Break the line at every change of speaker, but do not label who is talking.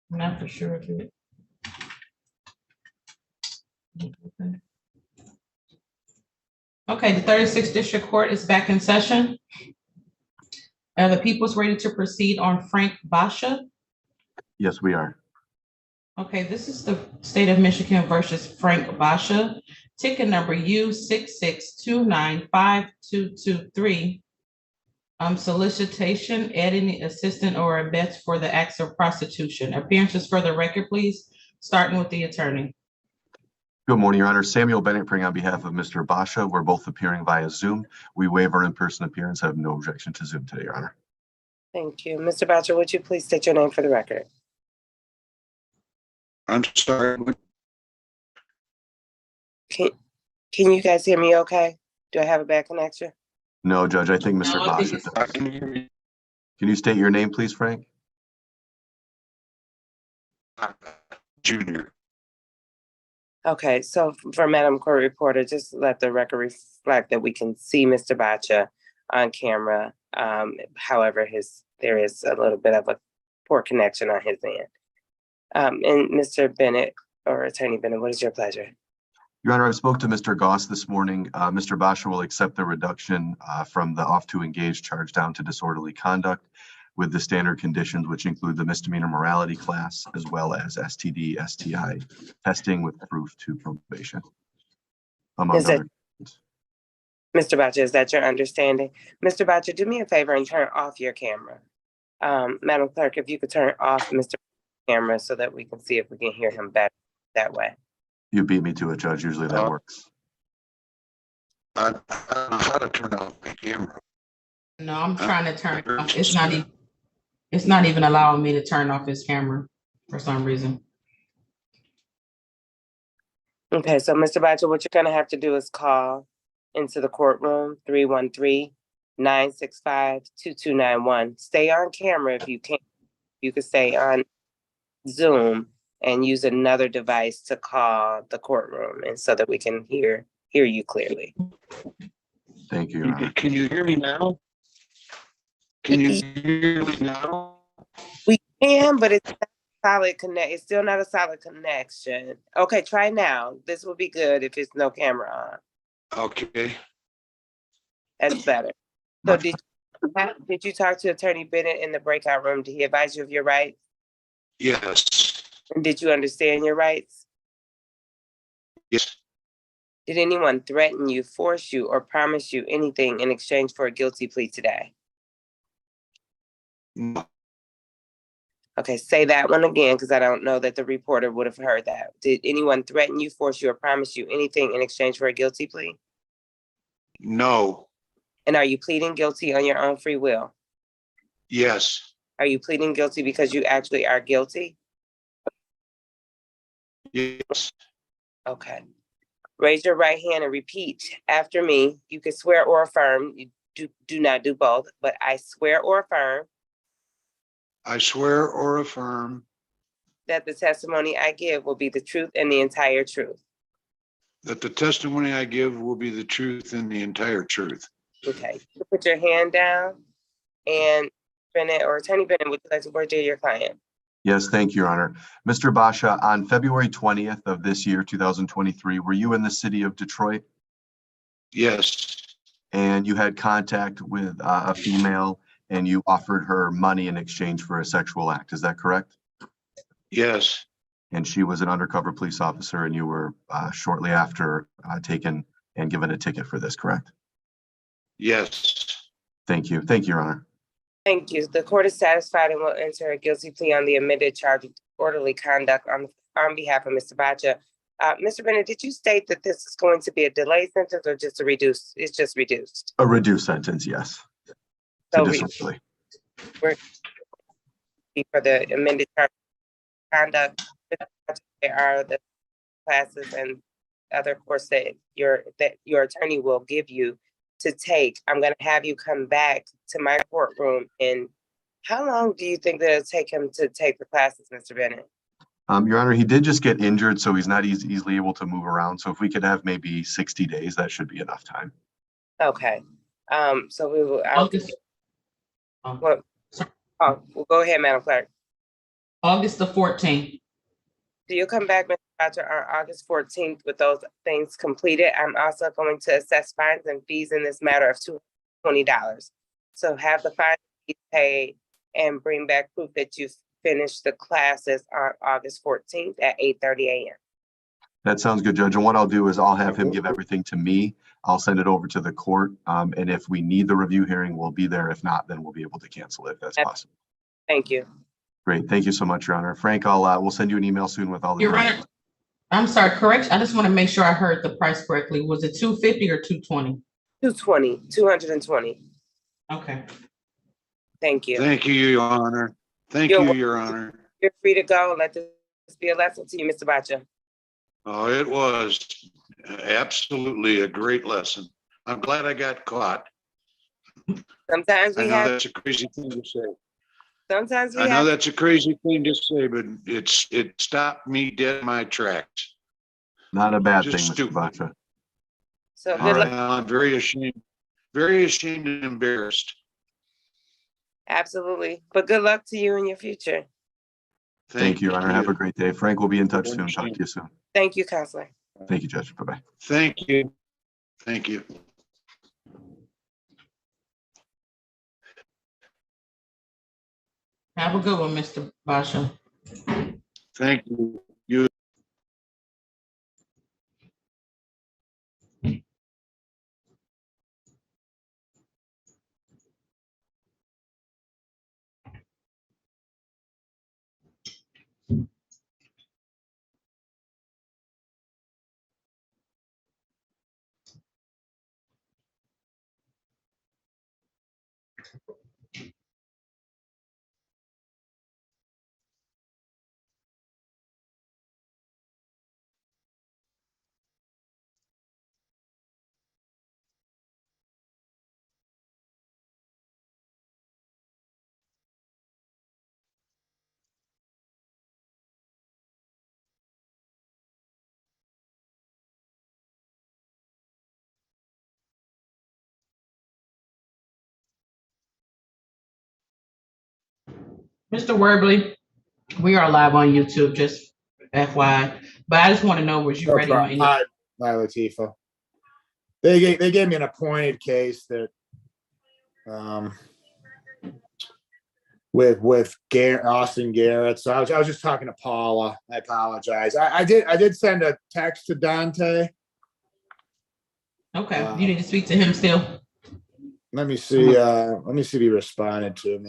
Not for sure if it. Okay, the 36th District Court is back in session. Are the people's ready to proceed on Frank Basha?
Yes, we are.
Okay, this is the state of Michigan versus Frank Basha. Ticket number U66295223. Solicitation, adding assistant or abets for the acts of prostitution. Appearances for the record, please, starting with the attorney.
Good morning, Your Honor. Samuel Bennett praying on behalf of Mr. Basha. We're both appearing via Zoom. We waive our in-person appearance. I have no objection to Zoom today, Your Honor.
Thank you. Mr. Basha, would you please state your name for the record?
I'm sorry.
Can you guys hear me okay? Do I have a bad connection?
No, Judge, I think Mr.
No, I think
Basha
I
does.
can hear you.
Can you state your name, please, Frank?
Junior.
Okay, so for Madam Court Reporter, just let the record reflect that we can see Mr. Basha on camera. However, there is a little bit of a poor connection on his end. And Mr. Bennett, or Attorney Bennett, what is your pleasure?
Your Honor, I spoke to Mr. Goss this morning. Mr. Basha will accept the reduction from the off to engage charge down to disorderly conduct with the standard conditions, which include the misdemeanor morality class, as well as STD, STI testing with proof to probation, among other.
Mr. Basha, is that your understanding? Mr. Basha, do me a favor and turn off your camera. Madam Clerk, if you could turn off Mr. camera so that we can see if we can hear him better that way.
You beat me to it, Judge. Usually that works.
I don't know how to turn off my camera.
No, I'm trying to turn it off. It's not even allowing me to turn off his camera for some reason.
Okay, so Mr. Basha, what you're gonna have to do is call into the courtroom 313-965-2291. Stay on camera if you can. You can stay on Zoom and use another device to call the courtroom, and so that we can hear you clearly.
Thank you, Your Honor.
Can you hear me now? Can you hear me now?
We can, but it's not solid connect. It's still not a solid connection. Okay, try now. This will be good if it's no camera on.
Okay.
That's better. So did you talk to Attorney Bennett in the breakout room? Did he advise you of your rights?
Yes.
And did you understand your rights?
Yes.
Did anyone threaten you, force you, or promise you anything in exchange for a guilty plea today?
No.
Okay, say that one again, because I don't know that the reporter would have heard that. Did anyone threaten you, force you, or promise you anything in exchange for a guilty plea?
No.
And are you pleading guilty on your own free will?
Yes.
Are you pleading guilty because you actually are guilty?
Yes.
Okay. Raise your right hand and repeat after me. You can swear or affirm. You do not do both, but I swear or affirm
I swear or affirm
that the testimony I give will be the truth and the entire truth.
that the testimony I give will be the truth and the entire truth.
Okay. You put your hand down, and Bennett or Attorney Bennett, would you like to word to your client?
Yes, thank you, Your Honor. Mr. Basha, on February 20th of this year, 2023, were you in the city of Detroit?
Yes.
And you had contact with a female and you offered her money in exchange for a sexual act. Is that correct?
Yes.
And she was an undercover police officer and you were shortly after taken and given a ticket for this, correct?
Yes.
Thank you. Thank you, Your Honor.
Thank you. The court is satisfied and will enter a guilty plea on the amended charge of disorderly conduct on behalf of Mr. Basha. Mr. Bennett, did you state that this is going to be a delayed sentence or just a reduced? It's just reduced.
A reduced sentence, yes.
So
Disorderly.
we're for the amended charge of conduct. There are the classes and other course that your attorney will give you to take. I'm going to have you come back to my courtroom. And how long do you think that it'll take him to take the classes, Mr. Bennett?
Your Honor, he did just get injured, so he's not easily able to move around. So if we could have maybe 60 days, that should be enough time.
Okay. So we will.
Well,
well, go ahead, Madam Clerk.
August the 14th.
So you'll come back, Mr. Butcher, on August 14th with those things completed. I'm also going to assess fines and fees in this matter of $220. So have the fines and fees paid and bring back proof that you finished the classes on August 14th at 8:30 a.m.
That sounds good, Judge. And what I'll do is I'll have him give everything to me. I'll send it over to the court. And if we need the review hearing, we'll be there. If not, then we'll be able to cancel it if that's possible.
Thank you.
Great. Thank you so much, Your Honor. Frank, we'll send you an email soon with all the.
Your Honor, I'm sorry, correct? I just want to make sure I heard the price correctly. Was it $250 or $220?
$220.
Okay.
Thank you.
Thank you, Your Honor. Thank
You're
you,
welcome.
Your Honor.
You're free to go. Let this be a lesson to you, Mr. Butcher.
Oh, it was absolutely a great lesson. I'm glad I got caught.
Sometimes
I
we
know
have,
that's a crazy thing to say.
sometimes we
I know
have,
that's a crazy thing to say, but it stopped me dead in my tracks.
Not a bad
Just
thing, Mr.
stupid.
Bacha.
so
All
good
right.
luck.
I'm very ashamed and embarrassed.
Absolutely. But good luck to you in your future.
Thank you, Your Honor. Have a great day. Frank will be in touch soon. Talk to you soon.
Thank you, Counselor.
Thank you, Judge. Bye-bye.
Thank you. Thank you.
Have a good one, Mr. Basha.
Thank you. You.
Mr. Werbley, we are live on YouTube, just FYI. But I just want to know, was you
No
ready on
problem.
any?
Hi, Latifah. They gave me an appointed case that with Austin Garrett. So I was just talking to Paula. I apologize. I did send a text to Dante.
Okay, you need to speak to him still.
Let me see if he responded to me.